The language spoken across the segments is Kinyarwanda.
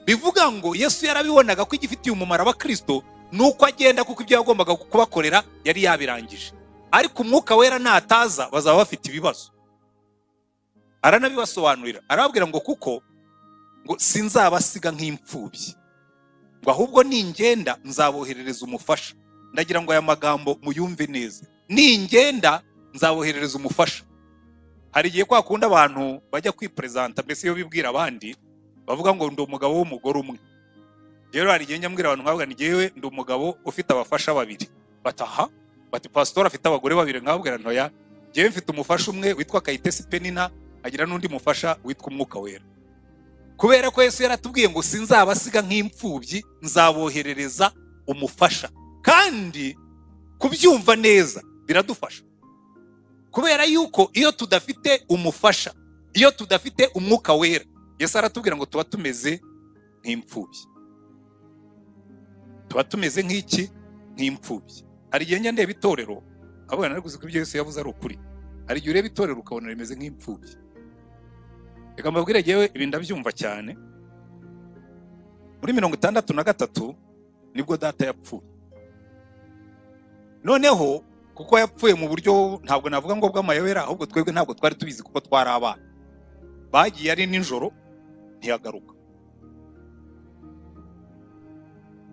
bivuga ngo Yesu yarabibonaga ko igifitiye umumaro abakristo nuko agenda, kuko ibyo yagombaga kubakorera yari yabirangije. Ariko Umwuka Wera nataza bazaba bafite ibibazo. Aranabibasobanurira, arababwira ngo kuko ngo sinzabasiga nk'imfubyi, ngo ahubwo ningenda nzaboherereza umufasha. Ndagira ngo aya magambo muyumve neza. Ningenda nzaboherereza umufasha. Hari igihe kwa kundi abantu bajya kwipresenta, mbese iyo bibwira abandi bavuga ngo ndi umugabo w'umugore umwe. Rero hari igihe nyambwira abantu nkavuga ni jewe ndi umugabo ufite abafasha babiri. Bataha bati pastor afite abagore babiri, nkabwira ntoya jewe mfite umufasha umwe witwa Kayitesi Penina, agira n'undi mufasha witwa Umwuka Wera. Kubera ko Yesu yaratubwiye ngo sinzabasiga nk'imfubyi, nzaboherereza umufasha. Kandi kubyumva neza biradufasha, kubera yuko iyo tudafite umufasha, iyo tudafite Umwuka Wera, Yesu aratubwira ngo tuba tumeze nk'imfubyi. Tuba tumeze nk'iki? Nk'imfubyi. Hari igihe njya ndeba itorero abana nari guzi ko ibyo Yesu yavuze ari ukuri. Hari igihe ureba itorero ukabona rimeze nk'imfubyi. Reka mbabwire jewe ibi ndabyumva cyane. Muri 63 nibwo data yapfuye. Noneho kuko yapfuye mu buryo ntabwo navuga ngo bw'amayobera, ahubwo twebwe ntabwo twari tubizi kuko twari abana. Bagiye ari ninjoro ntiyagaruka.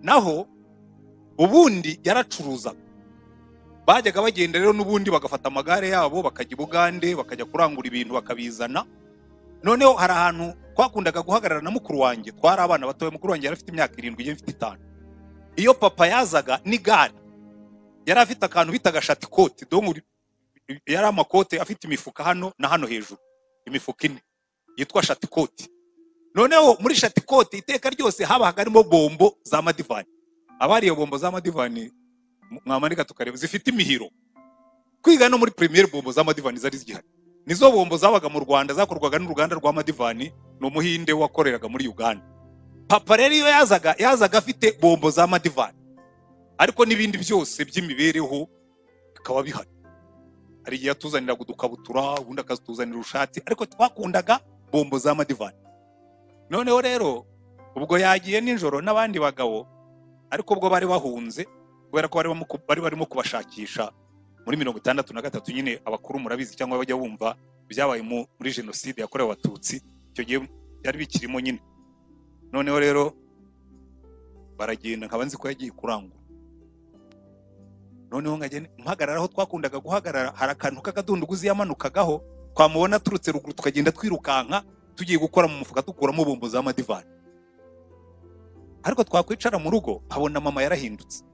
Naho ubundi yaracuruzaga. Bajyaga bagenda rero n'ubundi bagafata amagare yabo bakajya Bugande, bakajya kurangura ibintu bakabizana. Noneho hari ahantu twakundaga guhagarara na mukuru wanjye, twari abana batoye. Mukuru wanjye yari afite imyaka 7, je mfite 5. Iyo papa yazaga ni gare, yari afite akantu bitaga shati kote, donc yari amakote afite imifuka hano na hano hejuru, imifuka 4 yitwa shati kote. Noneho muri shati kote iteka ryose habaga harimo bombo za madivani. Abari iyo bombo za madivani mwamanika tukareba zifite imihiro. Kwiga no muri premiere bombo za madivani zari zigihari. Nizo bombo zabaga mu Rwanda, zakorwaga n'uruganda rwa Madivani, no muhinde wakoreraga muri Uganda. Papa rero iyo yazaga afite bombo za Madivani, ariko n'ibindi byose by'imibereho bikaba bihari. Hari igihe yatuzanira udukabutura, ubundi akazituzanira urushati, ariko twakundaga bombo za Madivani. Noneho rero ubwo yagiye ninjoro n'abandi bagabo, ariko ubwo bari bahunze kubera ko bari barimo kubashakisha. Muri 63 nyine abakuru murabizi cyangwa bajya bumva byabaye muri genocide yakorewe abatutsi, icyo gihe byari bikirimo nyine. Noneho rero baragenda, nkabanzi ko yagiye kurangura. Noneho ngagene mpagararaho twakundaga guhagarara, hari akantu k'akadunduguzi yamanukagaho, twamubona turutse ruguru tukagenda twirukanka tugiye gukora mu mufuka dukuramo bombo za Madivani. Ariko twakwicara mu rugo habona mama yarahindutse,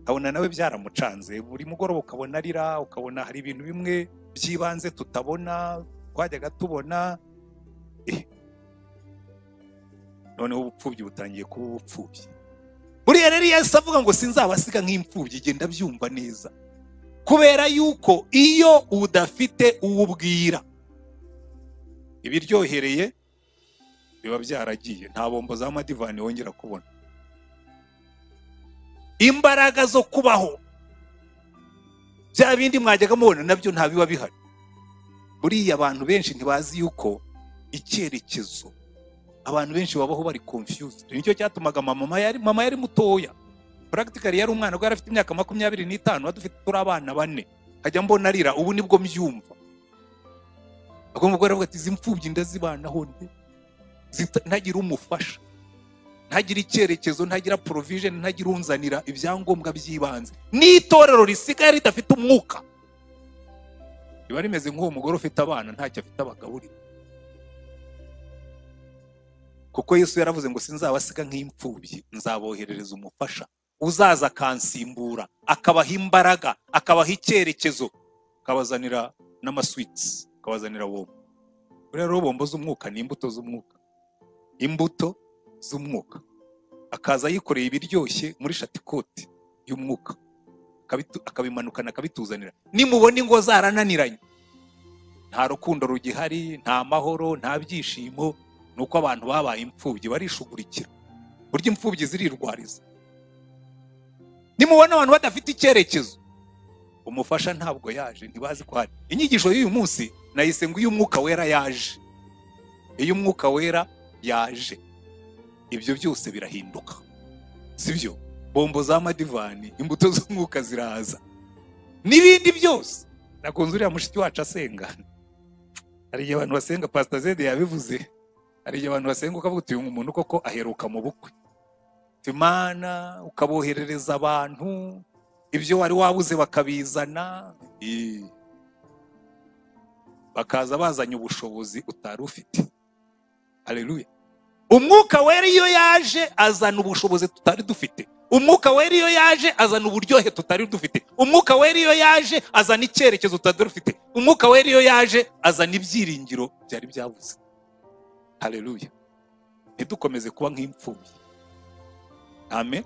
abona nawe byaramucanze. Buri mugoroba ukabona arira, ukabona hari ibintu bimwe byibanze tutabona twajyaga tubona. Noneho ubupfubyi butangiye kuba ubupfubyi. Buriya rero Yesu avuga ngo sinzabasiga nk'imfubyi, genda byumva neza, kubera yuko iyo udafite uwubwira ibiryohereye biba byaragiye, nta bombo za Madivani wongera kubona. Imbaraga zo kubaho bya bindi mwajyaga mubona nabyo nta biba bihari. Buriya abantu benshi ntibazi yuko icyerekezo, abantu benshi babaho bari confused. Nicyo cyatumaga mama yari mutoya, practically yari umwana ubwo yarafite imyaka 25, adufite turi abana 4, hajya mbona arira. Ubu nibwo mbyumva. Agomba gukora ati zimfubyi ndazibanaho nde, ntagira umufasha, ntagira icyerekezo, ntagira provision, ntagira unzanira ibyangombwa by'ibanze. N'itorero risigaye ridafite umwuka riba rimeze nk'uwo mugore ufite abana ntacyo afite abagaburira. Kuko Yesu yaravuze ngo sinzabasiga nk'imfubyi, nzaboherereza umufasha uzaza kansimbura, akabaha imbaraga, akabaha icyerekezo, akabazanira n'amasweets, akabazanira bombo. Rero bombo z'umwuka ni imbuto z'umwuka, imbuto z'umwuka. Akaza yikoreye ibiryoshye muri shatikoti y'umwuka, akabimanukana akabituzanira. Nimubona ingo zarananiranye, nta rukundo rugihari, nta mahoro, nta byishimo, nuko abantu babaye imfubyi barishugurikira. Burya imfubyi zirirwariza. Nimubona abantu badafite icyerekezo, umufasha ntabwo yaje, ntibazi ko hari. Inyigisho y'uyu munsi nayise ngo uyu Umwuka Wera yaje. Iyo Umwuka Wera yaje, ibyo byose birahinduka, sibyo? Bombo za madivani, imbuto z'umwuka ziraza, n'ibindi byose. Nakunze uriya mushiki wacu asenga. Hari igihe abantu basenga, Pastor Zede yabivuze, hari igihe abantu basenga ukavuga uti uyu muntu koko aheruka mu bukwe. Imana ukaboherereza abantu ibyo wari wabuze bakabizana, bakaza bazanye ubushobozi utari ufite. Haleluya. Umwuka Wera iyo yaje azana ubushobozi tutari dufite. Umwuka Wera iyo yaje azana uburyohe tutari dufite. Umwuka Wera iyo yaje azana icyerekezo tutari dufite. Umwuka Wera iyo yaje azana ibyiringiro byari byabuze. Haleluya. Ntidukomeze kuba nk'imfubyi. Amen.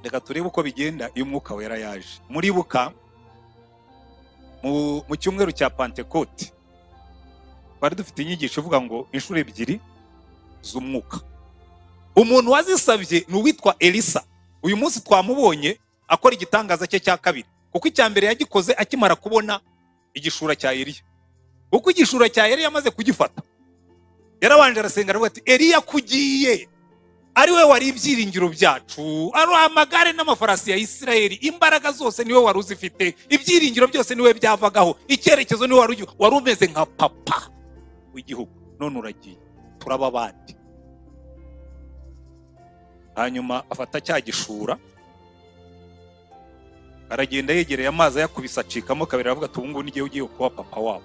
Reka turebe uko bigenda iyo Umwuka Wera yaje. Muribuka mu cyumweru cya Pentecote bari dufite inyigisho ivuga ngo inshuro ebyiri z'umwuka. Umuntu wazisabye ni uwitwa Elisa. Uyu munsi twamubonye akora igitangaza cye cya kabiri, kuko icya mbere yagikoze akimara kubona igishura cya Eliya. Kuko igishura cya Eliya amaze kugifata, yarabanje arasenga aravuga ati Eliya kugiye, ari we wari ibyiringiro byacu, ari amagare n'amafarasi ya Isirayeli, imbaraga zose niwe wari uzifite, ibyiringiro byose niwe byavagaho, icyerekezo niwe wari umeze nka papa w'igihugu, none uragiye, turaba abandi. Hanyuma afata cya gishura, aragenda yegereye amazi yakubise acikamo kabiri, aravuga ati ubu ngubu nigiye ugiye kuba papa wabo.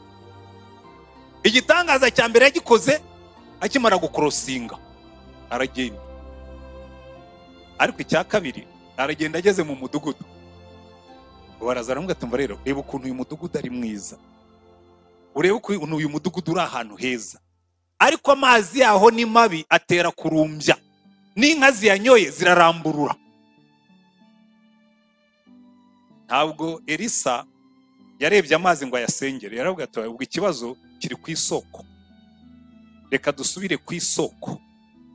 Igitangaza cya mbere yagikoze akimara gukorosinga, aragenda. Ariko icya kabiri aragenda ageze mu mudugudu, baraza aramubwira ati mva rero reba ukuntu uyu mudugudu ari mwiza, urebe ukuntu uyu mudugudu uri ahantu heza, ariko amazi yaho ni mabi, atera kurumbya, n'inka ziyanyoye ziraramburura. Ntabwo Elisa yarebye amazi ngo ayasengere, yaravuga ati ubwo ikibazo kiri ku isoko, reka dusubire ku isoko,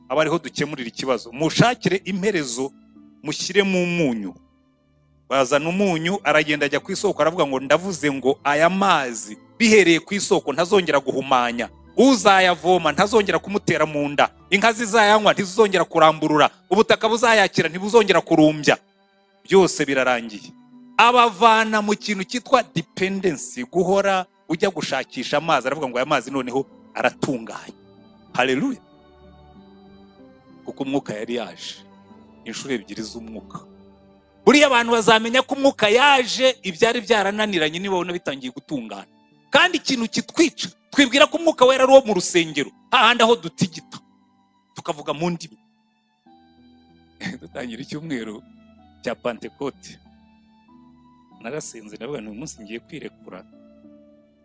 aba ariho dukemurira ikibazo. Mushakire imperezo mushyire mu munyu. Bazana umunyu, aragenda ajya ku isoko, aravuga ngo ndavuze ngo aya mazi bihereye ku isoko ntazongera guhumanya, uzayavoma ntazongera kumutera mu nda, inka zizayanywa ntizongera kuramburura, ubutaka buzayakira ntibuzongera kurumbya. Byose birarangiye. Abavana mu kintu cyitwa dependency, guhora ujya gushakisha amazi, aravuga ngo aya mazi noneho aratunganye. Haleluya. Kuko umwuka yari yaje, inshuro ebyiri z'umwuka. Buriya abantu bazamenya ko umwuka yaje ibyari byarananiranye nibabona bitangiye gutungana. Kandi ikintu kitwica, twibwira ko umwuka Wera ari wo mu rusengero, hahandi aho dutigita tukavuga mu ndimi. Dutangira icyumweru cya Pentecote, narasenze ndavuga uyu munsi ngiye kwirekura,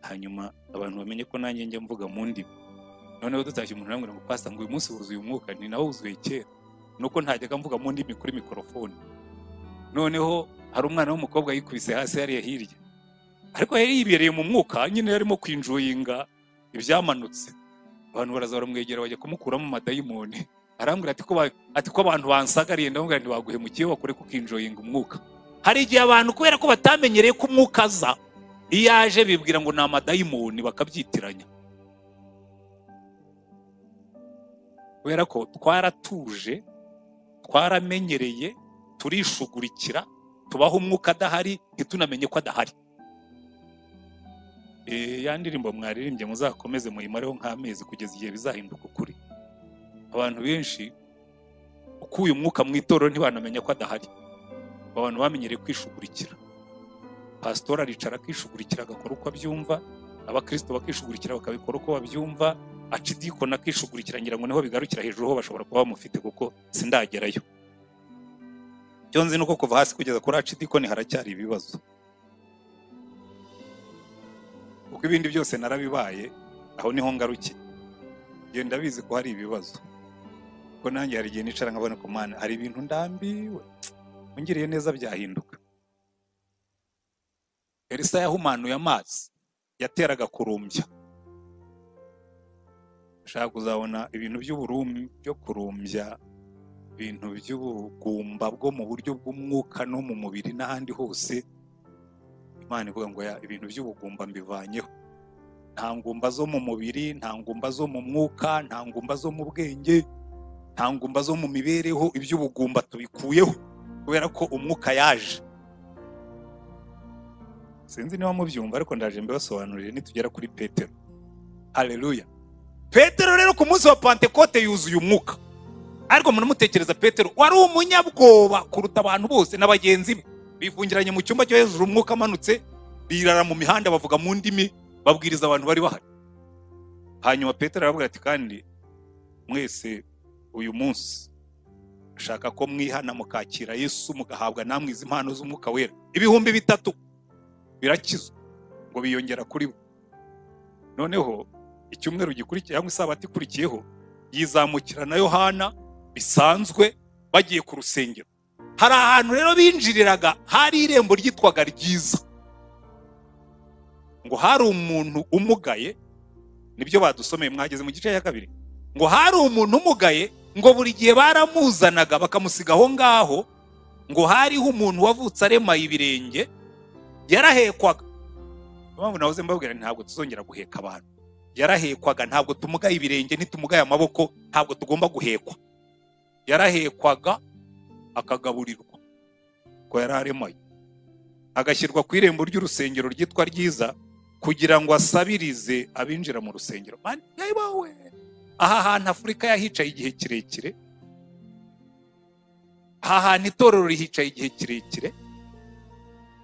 hanyuma abantu bamenye ko nanjye njya mvuga mu ndimi. Noneho dutashye umuntu arambwira ngo pastor ngo uyu munsi wuzuye umwuka, ni nawo wuzuye kera, nuko ntajyaga mvuga mu ndimi kuri mikrofone. Noneho hari umwana w'umukobwa yikubise hasi hariya hirya, ariko yari yibereye mu mwuka, nyine yarimo kwinjoyinga ibyamanutse. Abantu baraza baramwegera bajya kumukuramo amadayimoni, arambwira ati ko abantu bansagariye, ndamubwira nti baguhemukiye bakore kukinjoyinga umwuka. Hari igihe abantu kubera ko batamenyereye ko umwuka aza, iyo aje bibwira ngo ni amadayimoni, bakabyitiranya. Kubera ko twaratuje, twaramenyereye, turishugurikira, tubaho umwuka adahari, ntitunamenye ko adahari. Ya ndirimbo mwaririmbye muzakomeze muyimareho nk'amezi kugeza igihe bizahinduka ukuri. Abantu benshi ukuye umwuka mu itorero ntibanamenya ko adahari. Abantu bamenyereye kwishugurikira. Pastor aricara akishugurikira, agakora uko abyumva, abakristo bakishugurikira bakabikora uko babyumva, acidikona akishugurikira, ngira ngo niho bigarukira hejuru ho bashobora kuba bamufite, kuko sindagerayo. Cyo nzi nuko kuva hasi kugeza kuri acidikoni haracyari ibibazo, kuko ibindi byose narabibaye, aho niho ngarukiye. Genda bizi ko hari ibibazo, ko nanjye hari igihe nicara nkabona ko Mana hari ibintu ndambiwe, ungiriye neza byahinduka. Elisa yahumanuye amazi, yateraga kurumbya. Ushaka kuzabona ibintu by'uburumi byo kurumbya, ibintu by'ubugumba bwo mu buryo bw'umwuka no mu mubiri n'ahandi hose, Imana ivuga ngo ibintu by'ubugumba mbivanyeho. Nta ngumba zo mu mubiri, nta ngumba zo mu mwuka, nta ngumba zo mu bwenge, nta ngumba zo mu mibereho, iby'ubugumba tubikuyeho kubera ko umwuka yaje. Sinzi niba mubyumva ariko ndaje mbibasobanurire nitugera kuri Petero. Haleluya. Petero rero ku munsi wa Pentekote yuzuye umwuka. Ariko munamutekereza Petero wari umunyabwoba kuruta abantu bose n'abagenzi be. Bifungiranye mu cyumba cyo hejuru, umwuka amanutse, birara mu mihanda bavuga mu ndimi, babwiriza abantu bari bahari. Hanyuma Petero aravuga ati kandi mwese uyu munsi ashaka ko mwihana mukakira Yesu mugahabwa namwe izi impano z'umwuka wera. 3,000 birakizwa ngo biyongera kuri bo. Noneho icyumweru gikurikiye cyangwa isabato ikurikiyeho yizamukira na Yohana bisanzwe bagiye ku rusengero. Hari ahantu rero binjiriraga hari irembo ryitwaga ryiza, ngo hari umuntu umugaye, nibyo badusomeye mwageze mu gice cya 2, ngo hari umuntu umugaye, ngo buri gihe baramuzanaga bakamusiga aho ngaho, ngo hariho umuntu wavutse aremaye ibirenge, yarahekwaga. Mpamvu nahoze mbabwira ntabwo tuzongera guheka abantu. Yarahekwaga, ntabwo tumugaye ibirenge, nitumugaye amaboko, ntabwo tugomba guhekwa. Yarahekwaga akagaburirwa ko yararemaye, agashyirwa ku irembo ry'urusengero ryitwa ryiza kugira ngo asabirize abinjira mu rusengero. Bawe aha hantu Afurika yahicaye igihe kirekire, aha hantu itorero rihicaye igihe kirekire.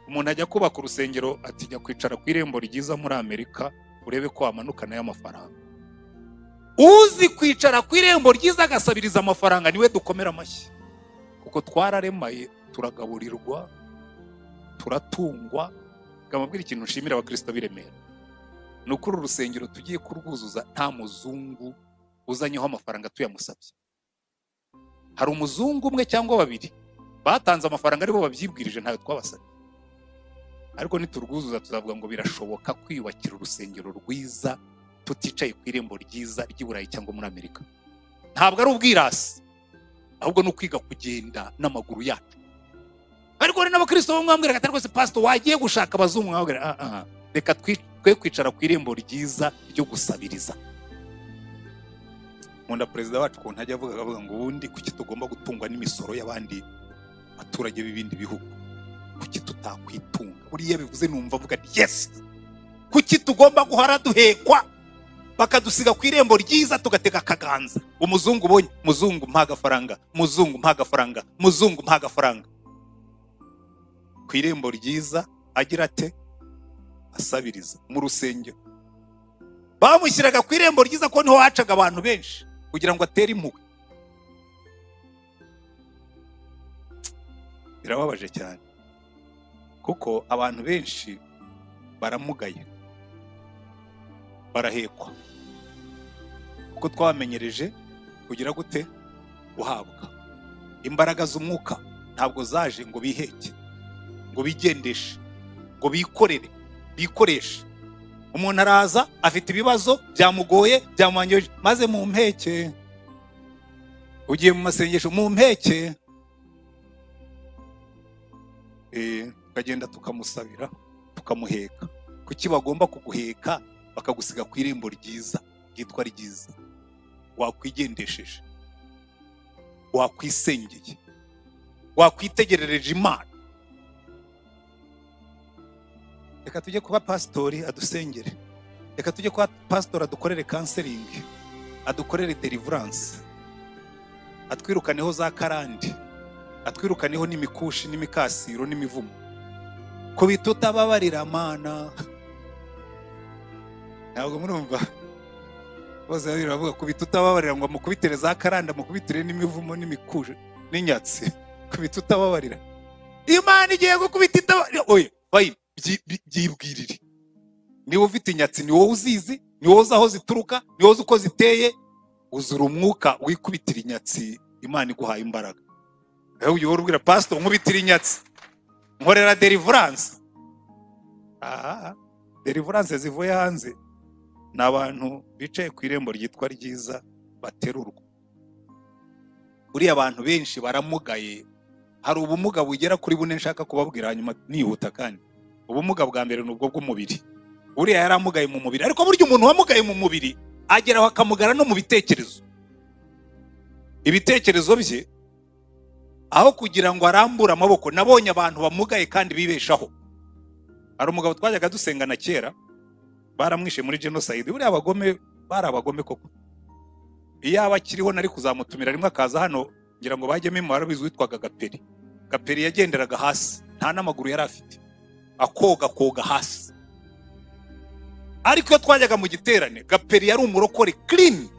Umuntu ajya kubaka urusengero atijya kwicara ku irembo ryiza muri Amerika urebe ko amanukana y'amafaranga. Uzi kwicara ku irembo ryiza agasabiriza amafaranga niwe dukomera amashyi, kuko twararemaye, turagaburirwa, turatungwa. Ngamubwira ikintu nshimira abakristo biremera, nukuri urusengero tugiye kurwuzuza nta muzungu uzanyeho amafaranga tuyamusabye. Hari umuzungu umwe cyangwa babiri batanze amafaranga aribo babyibwirije, ntayo twabasabye. Ariko niturwuzuza tuzavuga ngo birashoboka kwiyubakira urusengero rwiza tuticaye ku irembo ryiza ry'Iburayi cyangwa muri Amerika. Ntabwo ari ubwirasi, ahubwo no kwiga kugenda n'amaguru yacu. Ariko rero n'abakristo bo mwambwira ati rwose pastor wagiye gushaka abazungu, mwabwira reka twe kwicara ku irembo ryiza ryo gusabiriza. Nkunda perezida wacu ko ntajya avuga ngo ubundi kuki tugomba gutungwa n'imisoro y'abandi baturage b'ibindi bihugu, kuki tutakwitunga. Buriya bivuze numva avuga yes, kuki tugomba guhara duhekwa bakadusiga ku irembo ryiza tugatega akaganza. Umuzungu ubonye, muzungu mpa agafaranga, muzungu mpa agafaranga, muzungu mpa agafaranga. Ku irembo ryiza agira ate? Asabiriza mu rusengero. Bamushyiraga ku irembo ryiza ko niho hacaga abantu benshi kugira ngo atere impuhwe. Birababaje cyane kuko abantu benshi baramugaye, barahekwa, kuko twamenyereje kugira gute? Guhabwa. Imbaraga z'umwuka ntabwo zaje ngo biheke, ngo bigendeshe, ngo bikorere, bikoreshe. Umuntu araza afite ibibazo byamugoye, byamuhanyoje, maze mu mpeke. Ugiye mu masengesho mu mpeke, tukagenda tukamusabira, tukamuheka. Kuki bagomba kuguheka bakagusiga ku irembo ryiza ryitwa ryiza? Wakwigendesheje, wakwisengeye, wakwitegerereje Imana. Reka tujye kuba pastori adusengere, reka tujye kuba pastor adukorere counseling, adukorere deliverance, atwirukaneho za karandi, atwirukaneho n'imikushi n'imikasiro n'imivumo. Ko bitutababarira Mana. Ntabwo murumva bose baravuga ko bitutababarira ngo mukubitire za karanda, mukubitire n'imivumo n'imikushi n'inyatsi. Ko bitutababarira Imana igiye gukubita itabarira. Oya bayi byibwirire. Ni wowe ufite inyatsi, ni wowe uzizi, ni wowe aho zituruka, ni wowe uko ziteye. Uzura umwuka wikubitira inyatsi, Imana iguhaye imbaraga. Eho uyu urubwira pastor nkubitira inyatsi, nkorera deliverance. Deliverance zivuye hanze n'abantu bicaye ku irembo ryitwa ryiza baterurwa. Uri abantu benshi baramugaye. Hari ubumuga bugera kuri bune nshaka kubabwira hanyuma nihuta kandi. Ubumuga bwa mbere n'ubwo bw'umubiri. Uriya yaramugaye mu mubiri, ariko burya umuntu wamugaye mu mubiri ageraho akamugara no mu bitekerezo. ibitekerezo bye, aho kugira ngo arambure amaboko, nabonye abantu bamugaye kandi bibeshaho. Hari umugabo twajyaga dusengana kera, baramwishe muri genocide. Buriya abagome bari abagome koko. Iyo aba akiriho nari kuzamutumira rimwe akaza hano, ngira ngo bajye memora bizi witwaga Gaperi. Gaperi yagenderaga hasi, nta n'amaguru yari afite, koga hasi. Ariko iyo twajyaga mu giterane, Gaperi yari umurokore clean,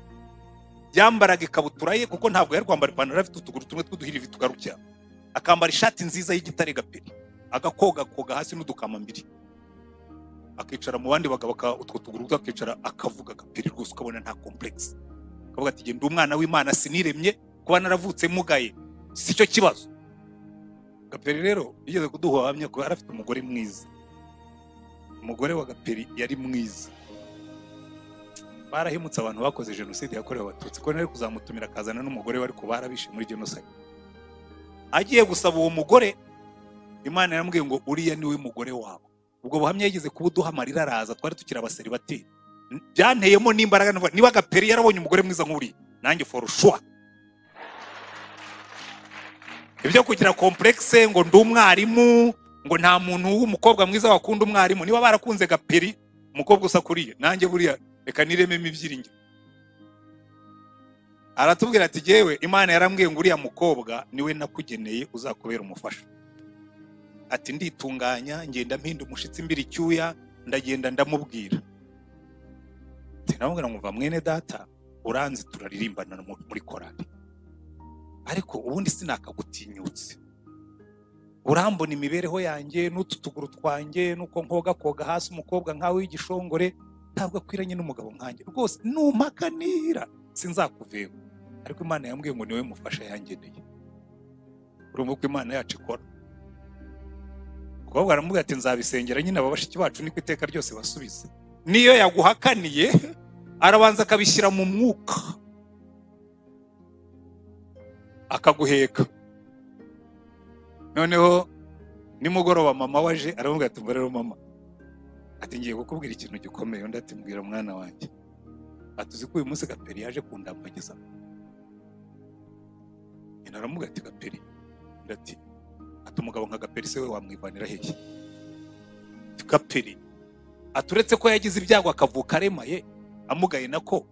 yambaraga ikabutura ye kuko ntabwo yari kwambara ipantaro, afite utuguru tumwe tw'uduhirivi tugarukira, akambara ishati nziza y'igitare Gaperi, koga hasi n'udukama mbiri, akicara mu bandi bagabo utwo tuguru akicara akavuga. Gaperi rwose ukabona nta complex, akavuga ati genda umwana w'Imana, siniremye kuba naravutse mugaye, si cyo kibazo. Gaperi rero yigeze kuduha ubuhamya ko arafite umugore mwiza. Umugore wa Gaperi yari mwiza. Barahimutse abantu bakoze genocide yakorewe abatutsi, ko nari kuzamutumira akazana n'umugore wari ko barabishe muri genocide. Agiye gusaba uwo mugore, Imana yaramubwiye ngo uriya niwe mugore wawe. Ubwo buhamya yigeze kubuduha, amarira araza, twari tukira abaseribateri. Byanteyemo n'imbaraga, niba Gaperi yarabonye umugore mwiza nk'uri, nanjye for sure. Ibyo kugira complexe ngo ndi umwarimu, ngo nta muntu w'umukobwa mwiza wakunda umwarimu, niba barakunze Gaperi umukobwa usa kuriye, nanjye buriya reka nirememo ibyiringiro. Aratubwira ati jewe Imana yarambwiye ngo uriya mukobwa niwe nakugeneye uzakubera umufasha. Ati nditunganya, ngenda mpinda umushitsi mbiri cyuya, ndagenda ndamubwira. Ati namubwira ngo va mwene data, uranzi turaririmbana muri korali, ariko ubundi sinakagutinyutse. Urambona imibereho yanjye n'utu tuguru twanjye, nuko koga hasi umukobwa nkawe w'igishongore, ntabwo akwiranye n'umugabo nkanjye rwose, numpakanira sinzakuveba. Ariko Imana yambwiye ngo niwe mufasha yangeneye. Urumva uko Imana yacu ikora. Umukobwa aramubwira ati nzabisengera nyine aba bashiki bacu niko iteka ryose basubiza. Niyo yaguhakaniye arabanza akabishyira mu mwuka, akaguheka. Noneho nimugoroba mama waje aramubwira ati rero mama, ati ngiye kukubwira ikintu gikomeye. Undi ati mbwira mwana wanjye. Atuzi ko uyu munsi Gaperi yaje kundambagiza. Nyina aramubwira ati Gaperi, ati umugabo nka Gaperi se we wamwivanira hehe? Gaperi aturetse ko yagize ibyago akavuka aremaye amugaye nako,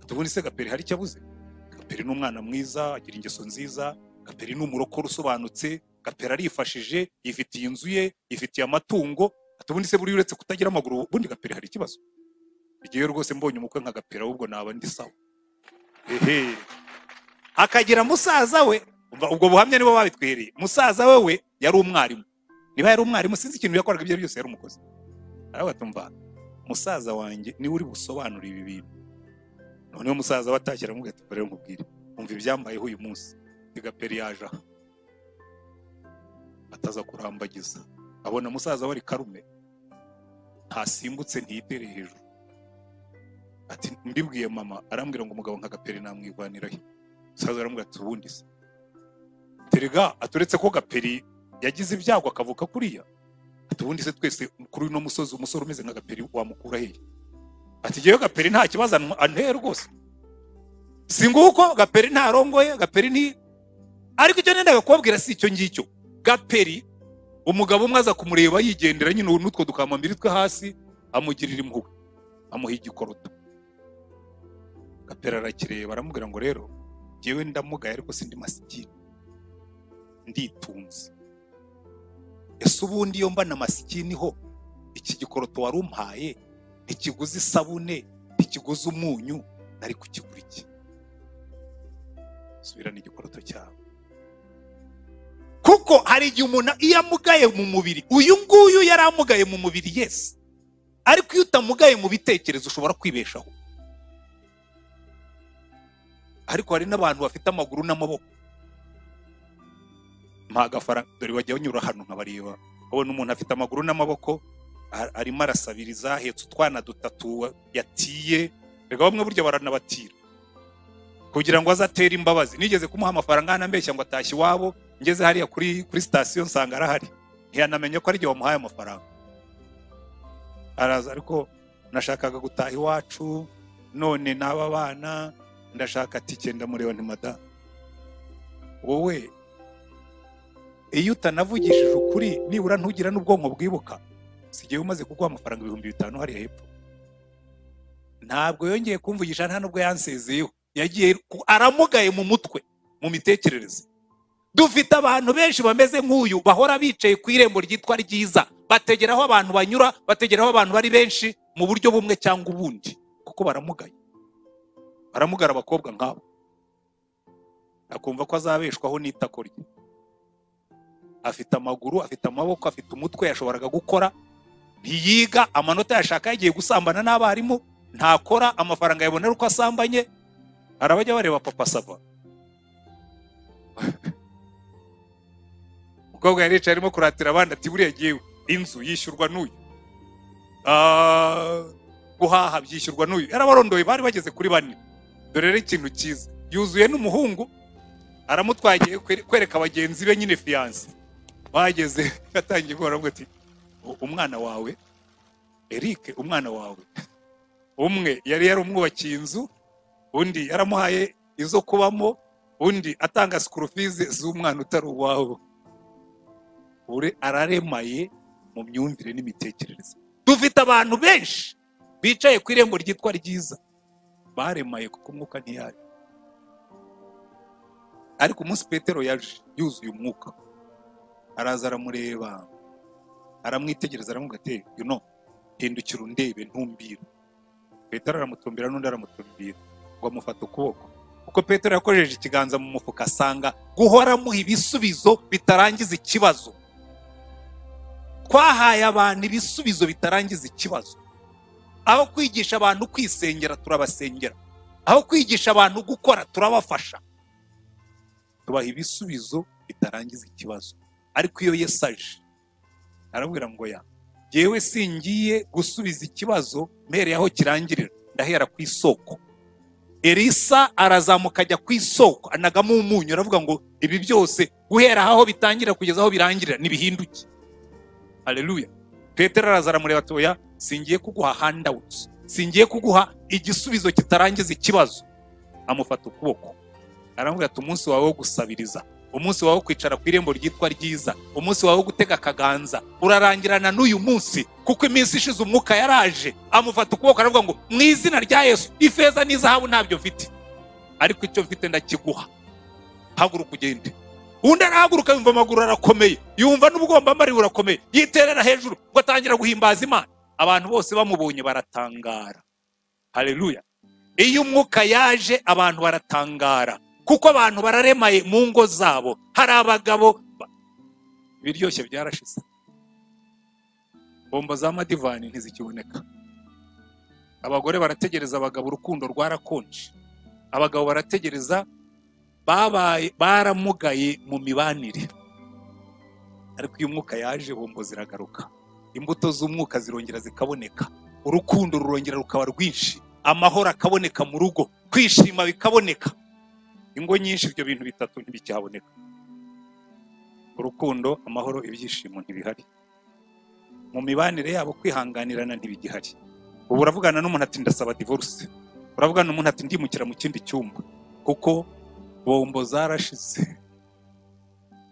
atubundi se Gaperi hari icyo abuze? Gaperi ni umwana mwiza, agira ingeso nziza. Gaperi ni umurokore usobanutse. Gaperi arifashije, yifitiye inzu ye, yifitiye amatungo. Atubundi se buri uretse kutagira amaguru, bundi Gaperi hari ikibazo? Igihe rwose mbonye umukwe nka Gaperi ahubwo naba ndi sawa. Akagira musaza we, ubwo buhamya nibo babitwereye. Musaza we yari umwarimu. Niba yari umwarimu sinzi ikintu yakoraga, ibyo byose yari umukozi. Aravuga ati mva musaza wanjye niwe uri busobanura ibi bintu. Noneho musaza watakira aramubwira ati rero nkubwire, umva ibyambayeho uyu munsi. Gaperi yaje aha, ataza kurambagiza, abona musaza wari karume, ntasimbutse ntiyitereye hejuru. Ati mbibwiye mama, arambwira ngo umugabo nka Gaperi namwivaniraho. Musaza aramubwira ati ubundi se terega, aturetse ko Gaperi yagize ibyago akavuka kuriya, ati ubundi se twese kuri uno musozi umusore umeze nka Gaperi wamukura hehe? Ati jewe Gaperi nta kibazo anteye rwose, singuko Gaperi ntarongoye, Gaperi nti. Ariko icyo nendaga kubabwira si icyo ngicyo. Gaperi umugabo umwe aza kumureba yigendera nyine n'utwo dukama mbiri twe hasi, amugirira impuhwe, amuha igikoroto. Gaperi arakireba aramubwira ngo rero jewe ndamugaye ariko sindi masikini, nditunze. Ese ubundi iyo mba na masikini ho, iki gikoroto wari umpaye ntikiguze isabune, ntikiguze umunyu, nari kukigura iki? Subirana igikoroto cyawe. Kuko hari igihe umuntu iyo amugaye mu mubiri, uyu nguyu yari amugaye mu mubiri yes, ariko iyo utamugaye mu bitekerezo ushobora kwibeshaho. Ariko hari n'abantu bafite amaguru n'amaboko. Mpagafaranga dore bajya banyura hano nkabareba, ubona umuntu afite amaguru n'amaboko, arimo arasabiriza, ahetse utwana dutatu yatiye. Rega bamwe burya baranabatira kugira ngo azatere imbabazi. Nigeze kumuha amafaranga anambeshya ngo atashye iwabo, ngeze hariya kuri station nsanga arahari, ntiyanamenye ko ari gihe wamuhaye amafaranga. Araza ariko nashakaga gutaha iwacu, none n'aba bana ndashaka tike, ndamureba nti madamu, wowe iyo utanavugishije ukuri nibura ntugira n'ubwonko bwibuka, sigiye umaze kuguha amafaranga 5,000 hariya hepfo. Ntabwo yongeye kumvugisha, nta nubwo yansezeyeho, yagiye aramugaye mu mutwe, mu mitekerereze. Dufite abantu benshi bameze nk'uyu, bahora bicaye ku irembo ryitwa ryiza, bategeraho abantu banyura, bategeraho abantu bari benshi mu buryo bumwe cyangwa ubundi, kuko baramugaye. Baramugara abakobwa nk'abo, akumva ko azabeshwaho n'itako rye. Afite amaguru, afite amaboko, afite umutwe, yashoboraga gukora, ntiyiga, amanota yashaka yagiye gusambana n'abarimu, ntakora, amafaranga yabonera uko asambanye. Arabajya bareba papa sava. Umukobwa yaricaye arimo kuratira abandi ati buriya giyewe inzu yishyurwa n'uyu, guhaha byishyurwa n'uyu. Yarabarondoye, bari bageze kuri 4. Dore rero ikintu cyiza, yuzuye n'umuhungu, aramutwagiye kwereka abagenzi be nyine fiance. Bageze yatangiye guhora ati umwana wawe Eric, umwana wawe umwe yari yarumwubakiye inzu, undi yaramuhaye izo kubamo, undi atanga school fees z'umwana utari uwawe. Ure araremaye mu myumvire n'imitekerereze. Dufite abantu benshi bicaye ku irembo ryitwa ryiza, baremaye kuko umwuka ntiyari. Ariko umunsi Petero yaje yuzuye umwuka, araza aramureba, aramwitegereza, aramubwira ati hindukira undebe ntumbira. Petero aramutumbira, n'undi aramutumbira, ngo amufata ukuboko. Kuko Petero yakojeje ikiganza mu mufuka, asanga guhora muha ibisubizo bitarangiza ikibazo. Twahaye abantu ibisubizo bitarangiza ikibazo. Aho kwigisha abantu kwisengera, turabasengera. Aho kwigisha abantu gukora, turabafasha. Tubaha ibisubizo bitarangiza ikibazo. Ariko iyo Yesu aje, arabwira ngo yewe singiye gusubiza ikibazo mpereye aho kirangirira, ndahera ku isoko. Elisa arazamuka ajya ku isoko, anagamo umunyu, aravuga ngo ibi byose guhera aho bitangira kugeza aho birangirira nibihinduke. Haleluya. Petero araza aramureba ati singiye kuguha handouts, singiye kuguha igisubizo kitarangiza ikibazo. Amufata ukuboko, aramubwira ati umunsi wawe wo gusabiriza, umunsi wawe wo kwicara ku irembo ryitwa ryiza, umunsi wawe wo gutega akaganza urarangirana n'uyu munsi, kuko iminsi ishize umwuka yaraje. Amufata ukuboko aravuga ngo mu izina rya Yesu, ifeza n'izahabu ntabyo mfite, ariko icyo mfite ndakiguha, haguruka ugende. Undi arahaguruka, yumva amaguru arakomeye, yumva n'ubwombambari burakomeye, yiterera hejuru ngo atangira guhimbaza Imana. Abantu bose bamubonye baratangara. Haleluya. Iyo umwuka yaje abantu baratangara, kuko abantu bararemaye mu ngo zabo. Hari abagabo biryoshye byarashize, bombo za madivani ntizikiboneka. Abagore barategereza abagabo, urukundo rwarakonje. Abagabo barategereza, baramugaye mu mibanire. Ariko iyo umwuka yaje, bombo ziragaruka, imbuto z'umwuka zirongera zikaboneka, urukundo rurongera rukaba rwinshi, amahoro akaboneka mu rugo, kwishima bikaboneka. Ingo nyinshi ibyo bintu bitatu ntibikihaboneka: urukundo, amahoro, ibyishimo ntibihari. Mu mibanire yabo kwihanganirana ntibigihari. Ubu uravugana n'umuntu ati ndasaba divorce, uravugana n'umuntu ati ndimukira mu kindi cyumba, kuko bombo zarashize.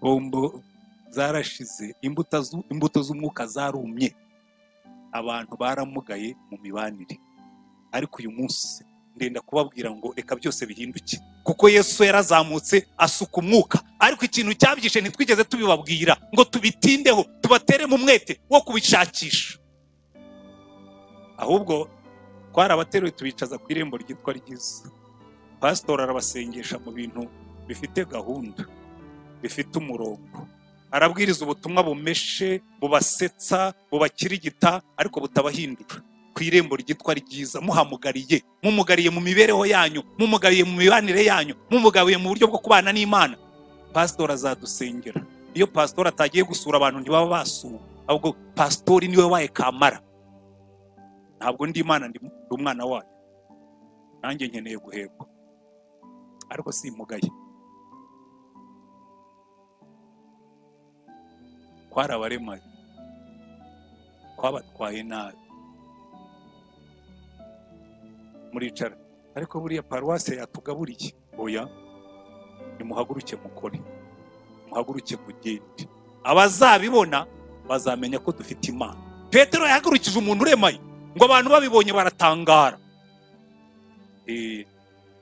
Bombo zarashize, imbuto z'umwuka zarumye, abantu baramugaye mu mibanire. Ariko uyu munsi ndenda kubabwira ngo reka byose bihinduke, kuko Yesu yarazamutse asuka umwuka. Ariko ikintu cyabyishe ntitwigeze tubibabwira ngo tubitindeho, tubatere mu mwete wo kubishakisha. Ahubwo twarabateruye tubicaza ku irembo ryitwa ryiza. Pastor arabasengesha mu bintu bifite gahunda, bifite umurongo. Arabwiriza ubutumwa bumeshe, bubasetsa, bubakirigita, ariko butabahindura. Ku irembo ryitwa ryiza, muhamugariye, mumugariye mu mibereho yanyu, mumugariye mu mibanire yanyu, mumugariye mu buryo bwo kubana n'Imana. Pastor azadusengera. Iyo pastor atagiye gusura abantu ntibaba basuwe, ahubwo pastor niwe waye kamara. Ntabwo ndi Imana, ndi umwana wayo. Nanjye nkeneye guhebwa, ariko simugaye. Kwarabaremaye, kwabatwaye nabi. Muricara ariko buriya paruwase yatugaburiye. Oya, nimuhaguruke mukore, muhaguruke mugende, abazabibona bazamenya ko dufite Imana. Petero yahagurukije umuntu uremaye ngo abantu babibonye baratangara.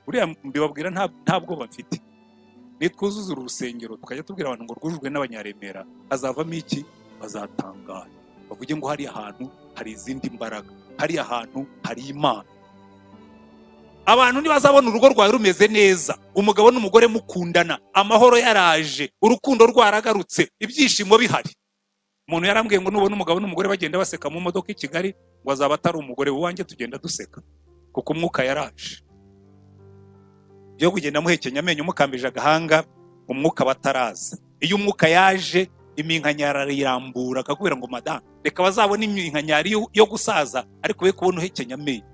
Buriya mbibabwira ntabwo bafite. Nitwuzuza urusengero tukajya tubwira abantu ngo rwujujwe n'abanyaremera, hazavamo iki? Bazatangara, bavuge ngo hari ahantu hari izindi mbaraga, hari ahantu hari Imana. Abantu ntibazabona urugo rwawe rumeze neza, umugabo n'umugore mukundana, amahoro yaraje, urukundo rwaragarutse, ibyishimo bihari. Umuntu yarambwiye ngo nubona umugabo n'umugore bagenda baseka mu modoka i Kigali, ngo azaba atari umugore wanjye, tugenda duseka kuko umwuka yaraje. Byo kugenda muhekenya amenyo mukambije agahanga, umwuka bataraza. Iyo umwuka yaje, iminkanyari irambura akakubwira ngo madame, reka bazabona iminkanyari yo gusaza, ariko we kubona uhekenya amenyo.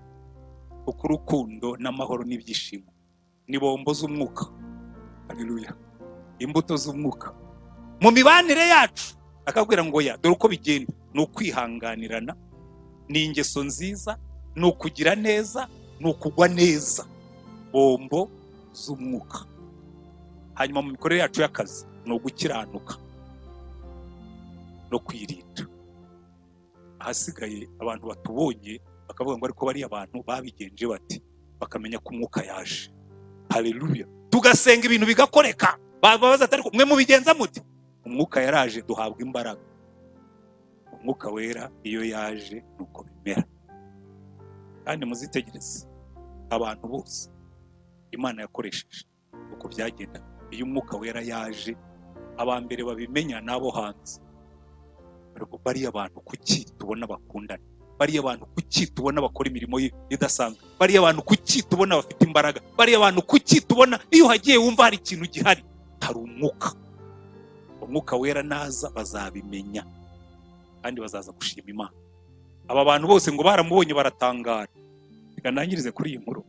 Kuko urukundo n'amahoro n'ibyishimo ni bombo z'umwuka. Haleluya, imbuto z'umwuka mu mibanire yacu. Akabwira ngo ya dore uko bigenda, ni ukwihanganirana, ni ingeso nziza, ni ukugira neza, ni ukugwa neza. Bombo z'umwuka. Hanyuma mu mikorere yacu y'akazi ni ugukiranuka no kwirinda. Ahasigaye abantu batubonye bakavuga ngo ariko bari abantu babigenje bati, bakamenya ko umwuka yaje. Haleluya. Tugasenga ibintu bigakoreka, babaza atari mwe mubigenza muti? Umwuka yaraje, duhabwa imbaraga. Umwuka wera iyo yaje nuko bimera. Kandi muzitegereze abantu bose Imana yakoresheje uko byagenda. Iyo umwuka wera yaje, abambere babimenya nabo hanze. Ariko bari abantu kuki tubona bakundana, bari abantu kuki tubona bakora imirimo idasanzwe, bari abantu kuki tubona bafite imbaraga, bari abantu kuki tubona iyo hagiye wumva hari ikintu gihari? Hari umwuka. Umwuka wera naza bazabimenya kandi bazaza gushima Imana. Aba bantu bose ngo baramubonye baratangara. Biganangirize kuri iyi nkuru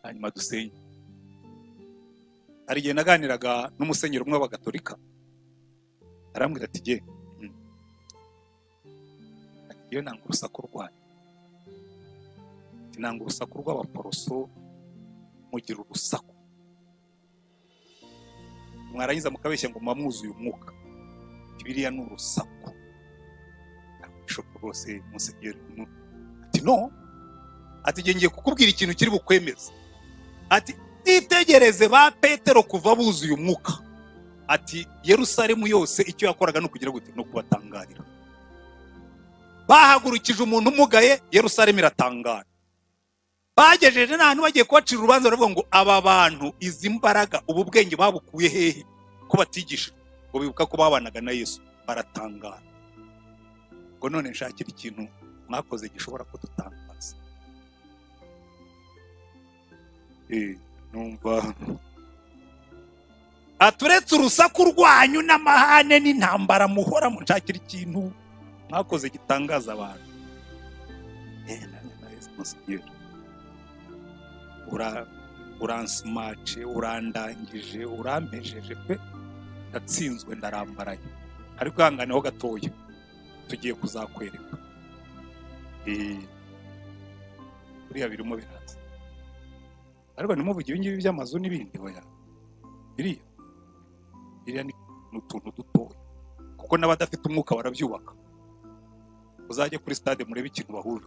hanyuma dusenge. Hari igihe naganiraga n'umusenyeri umwe w'abagatolika, arambwira ati je iyo nanga urusaku rwanyu, nanga urusaku rw'abaporoso, mugira urusaku, mwarangiza mukabeshya ngo mwamuzuye umwuka. Biriya ni urusaku. Bishop rwose musenyeri ati no, ati ngiye kukubwira ikintu kiri bukwemeza. Ati itegereze ba Petero kuva buzuye umwuka. Ati Yerusalemu yose icyo yakoraga no kugira gute no kubatangarira. Bahagurukije umuntu umugaye, Yerusalemu iratangara. Bagejeje n'ahantu bagiye kubacira urubanza, baravuga ngo aba bantu izi mbaraga ubu bwenge babukuye hehe ko batigisha? Ngo bibuka ko babanaga na Yesu, baratangara. Ngo none nshakira ikintu mwakoze gishobora kudutangaza. Numva aturetse urusaku rwanyu n'amahane n'intambara muhora munshakira ikintu mwakoze gitangaza abantu. Uransmace, urandangije, urampejeje pe, ndatsinzwe ndarambaraye. Ariko hanganeho gatoya, tugiye kuzakwereka. Buriya birimo biraza. Ariko nimuvuge ibingibi by'amazu n'ibindi hoya. Biriya ni utuntu dutoya, kuko n'abadafite umwuka barabyubaka. Uzajye kuri stade murebe ikintu bahura.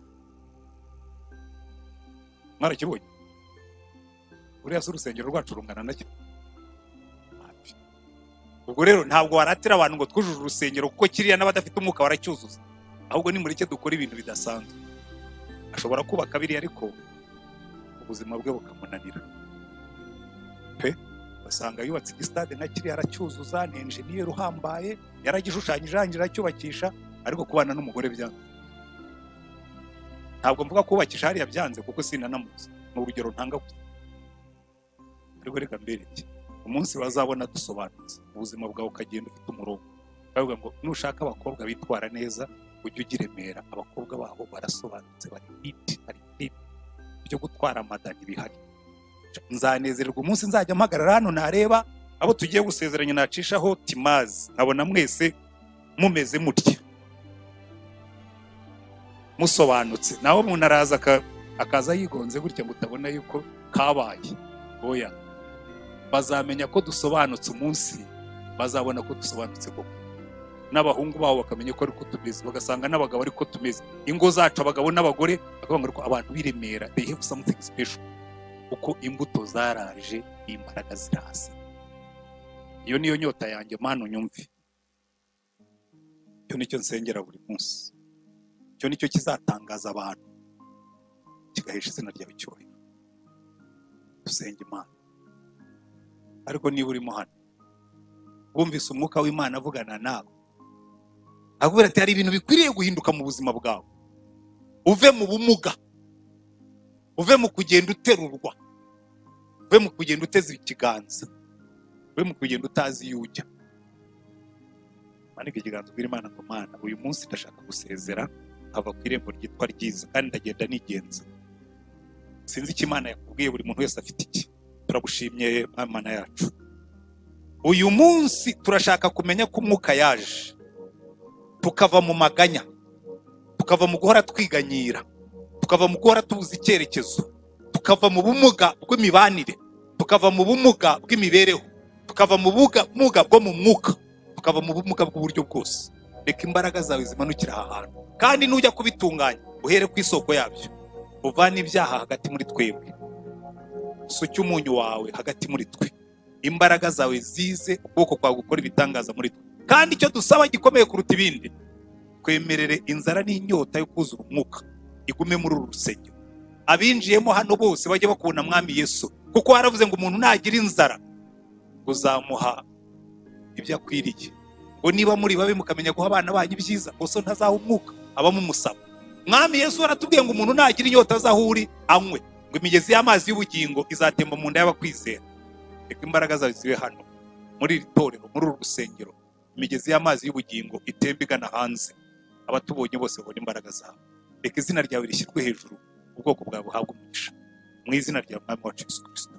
Mwarakibonye? Buriya urusengero rwacu rungana nacyo. Ubwo rero ntabwo waratira abantu ngo twujuje urusengero, kuko kiriya n'abadafite umwuka baracyuzuza. Ahubwo ni mureke dukora ibintu bidasanzwe. Ashobora kubaka biriya ariko ubuzima bwe bukamunanira pe. Basanga yubatse igistade na kiriya aracyuzuza, ni engineer uhambaye, yaragishushanyije arangira cyubakisha, ariko kubana n'umugore byanze. Ntabwo mvuga kubakisha hariya byanze kuko sinanamuzi, ni urugero ntanga gusa. Ariko reka mbereke umunsi bazabona dusobanutse, ubuzima bwawe ukagenda ufite umurongo. Bavuga ngo nushaka abakobwa bitwara neza ujye ugiremera, abakobwa babo barasobanutse, bari hit, byo gutwara amadani bihari. Nzanezererwa umunsi nzajya mpagarara hano nareba abo tugiye gusezeranya, nacishaho timazi, nkabona mwese mumeze mutya musobanutse. Naho umuntu araza akaza yigonze gutya mutabona yuko kabaye. Oya, bazamenya ko dusobanutse umunsi bazabona ko dusobanutse koko, n'abahungu babo bakamenya ko ariko tumeze, bagasanga n'abagabo ariko tumeze, ingo zacu abagabo n'abagore bakavuga ngo abantu biremera they have something special, uko imbuto zaraje imbaraga ziraza. Iyo niyo nyota yanjye manu nyumve, icyo nicyo nsengera buri munsi, icyo nicyo kizatangaza abantu kigahesha izina ryawe icyubahiro. Dusenge Imana. Ariko niba urimo hano wumvise umwuka w'Imana avugana nawe akubwira ati hari ibintu bikwiriye guhinduka mu buzima bwawe, uve mu bumuga, uve mu kugenda uterurwa, uve mu kugenda uteze ikiganza, uve mu kugenda utazi iyo ujya, manike ikiganza ubwira Imana ngo Mana, uyu munsi ndashaka gusezera nkava ku irembo ryitwa ryiza kandi ndagenda nigenza. Sinzi icyo Imana yakubwiye, buri muntu wese afite iki. Turagushimye Mana yacu, uyu munsi turashaka kumenya ko umwuka yaje, tukava mu maganya, tukava mu guhora twiganyira, tukava mu guhora tubuza icyerekezo, tukava mu bumuga bw'imibanire, tukava mu bumuga bw'imibereho, tukava mu bumuga bwo mu mwuka, tukava mu bumuga bw'uburyo bwose. Reka imbaraga zawe zimanukira aha hantu, kandi nujya kubitunganya uhere ku isoko yabyo, uvana ibyaha hagati muri twebwe, usuke umunyu wawe hagati muri twe, imbaraga zawe zize, ukuboko kwawe gukora ibitangaza muri twe. Kandi icyo dusaba gikomeye kuruta ibindi, twemerere inzara n'inyota yo kuzura umwuka igume muri uru rusengero. Abinjiyemo hano bose bajye bakubona Mwami Yesu, kuko waravuze ngo umuntu nagira inzara uzamuha ibyo akwiriye, ngo niba muri babe mukamenya guha abana banyu ibyiza, gusa ntazaha umwuka abamo umusaba. Mwami Yesu waratubwiye ngo umuntu nagira inyota azahuri anywe, ngo imigezi y'amazi y'ubugingo izatemba mu nda y'abakwizera. Reka imbaraga zawe zibe hano muri iri torero, muri uru rusengero, imigezi y'amazi y'ubugingo itemba igana hanze, abatubonye bose babona imbaraga zawe. Reka izina ryawe rishyirwe hejuru, ubwoko bwawe buhabwe umugisha, mu izina rya Mwami wacu Yesu Kristo.